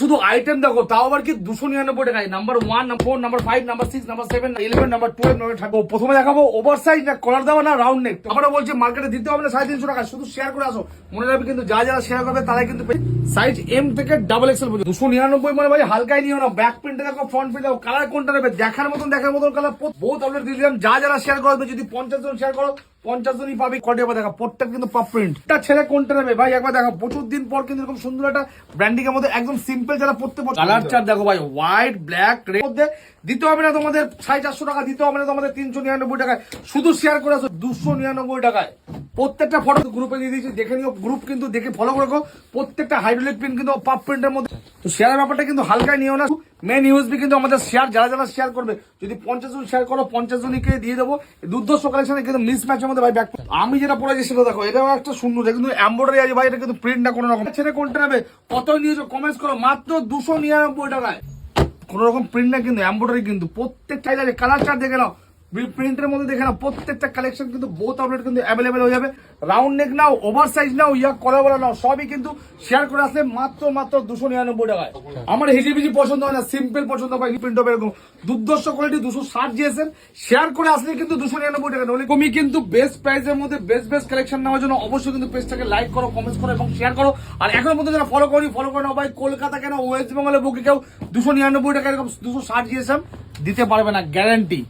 শুধু আইটেম দেখো, তাও আবার কি 299 টাকায়। Number 1, number 4, number 5, number 6, number 7, 11, number 12, number 13। প্রথমে দেখাবো ওভার সাইজ, না কলার দেওয়া, না রাউন্ড নেক। আমরা বলছি মার্কেটে দিতে হবে না 350 টাকা, শুধু শেয়ার করে আসো। মনে রাখবে কিন্তু যারা শেয়ার করবে তারাই কিন্তু সাইজ এম থেকে ডাবল এক্সেল পর্যন্ত। 299 মানে ভাই হালকাই নিও না। ব্যাক প্রিন্টে দেখো, ফ্রন্ট প্রিন্টে দেখো, কালার কোনটা নেবে দেখার মতন কালার বহুত আপলোড দিয়ে দিলাম। যারা শেয়ার করবে, যদি 50 জন শেয়ার করো 50 জনই পাবি। কটে দেখা প্রত্যেক কিন্তু পাপ প্রিন্ট। এটা ছেলে কোনটা নেবে ভাই একবার দেখো। প্রচুর দিন পর কিন্তু এরকম সুন্দর একটা ব্র্যান্ডিং এর মধ্যে একদম সিম্পল যারা পড়তে পারছে। কালার চার্ট দেখো ভাই, হোয়াইট, ব্ল্যাক, রেড মধ্যে দিতে হবে না তোমাদের 450 টাকা, দিতে হবে না তোমাদের 399 টাকায়। শুধু শেয়ার করে আসো 299 টাকায়। প্রত্যেকটা ফটো গ্রুপে দিয়ে দিয়েছি, দেখে নিও। গ্রুপ কিন্তু দেখে ফলো করে রাখো। প্রত্যেকটা হাইড্রোলিক প্রিন্ট কিন্তু পাপ প্রিন্টের মধ্যে। তো শেয়ারের ব্যাপারটা কিন্তু হালকায় নিও না। মেন ইউএসবি কিন্তু আমাদের শেয়ার, যারা শেয়ার করবে, যদি 50 জন শেয়ার করো 50 জনকে দিয়ে দেবো। দুর্দর্শ কালেকশনে কিন্তু মিস ম্যাচের মধ্যে ভাই ব্যাক। আমি যেটা পড়েছি সেটা দেখো, এটাও একটা শূন্য, কিন্তু এমব্রয়ডারি আছে ভাই। এটা কিন্তু প্রিন্ট না কোনো রকম। ছেলে কোনটা নেবে কত নিয়েছো কমেন্টস করো। মাত্র 299 টাকায়। কোন রকম প্রিন্ট না কিন্তু, এমব্রয়ডারি কিন্তু। প্রত্যেকটা কালার চার্ট দেখে নাও, প্রিন্টের মধ্যে দেখে নাও। প্রত্যেকটা কালেকশন কিন্তু বহুত আপডেট কিন্তু অ্যাভেলেবেল হয়ে যাবে। রাউন্ড নেক নাও, ওভার সাইজ নাও, কলা বলা নাও, সবই কিন্তু শেয়ার করে আসলে মাত্র 299 টাকায়। আমার হিজিবিজি পছন্দ হয় না, সিম্পল পছন্দ হয়। প্রিন্ট হবে এরকম দুর্দর্শ কোয়ালিটি 260 জিএসএম। শেয়ার করে আসলে কিন্তু 299 টাকা। নলে কমি কিন্তু বেস্ট প্রাইসের মধ্যে বেস্ট কালেকশন নেওয়ার জন্য অবশ্যই কিন্তু পেজটাকে লাইক করো, কমেন্টস করো এবং শেয়ার করো। আর এখনো পর্যন্ত যারা ফলো করে নাও ভাই। কলকাতা কেন, ওয়েস্ট বেঙ্গলে বুকে কেউ 299 টাকা এরকম 260 জিএসএম দিতে পারবে না, গ্যারান্টি।